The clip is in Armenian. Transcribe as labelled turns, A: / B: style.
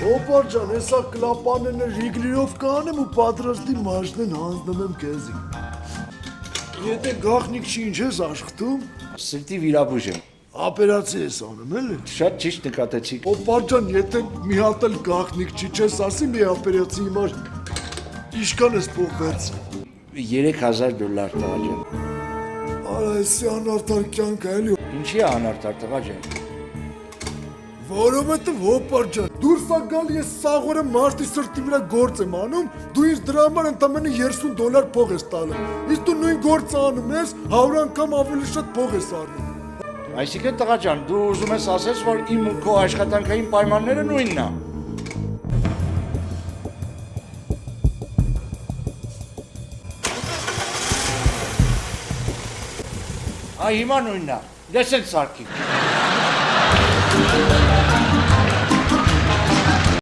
A: Հոպար ջան, հեսա կլապանենը ռիգլիրով կանեմ ու պատրաստի մաշնեն հանձնում եմ կեզի։ Եթե գաղտնիք չի ինչ ես աշխատում,
B: Սրտի վիրաբույժ եմ։
A: ապերացի ես անում, էլի։
B: Շատ ճիշտ նկատեցիք։
A: Հոպար ջան, եթե մի հատ էլ գաղտնիք չի, չես ասի մի ապերացի հիմար, իշկան ես փող վերցրել։
B: $3000 տղա ջան։
A: Արա էսի անարդար կյանք է էլի։
B: Ինչի է անարտար տղա ջան։
A: Որովհետև հոպար ջան, դուրս ա գալ ես սաղորը մարդի սրտի վրա գործ եմ անում, դու ինձ դրա համար ընդամենը $30 փող ես տալու։ Իսկ դու նույն գործը անում ես, 100 անգամ ավելի շատ փող ես առնում։
B: Այսինքն տղա ջան, դու ուզում ես ասես, որ իմ ու քո աշխատանքային պայմանները նույնն է։ Այ հիմա նույնն է։ Լսեն սարքի։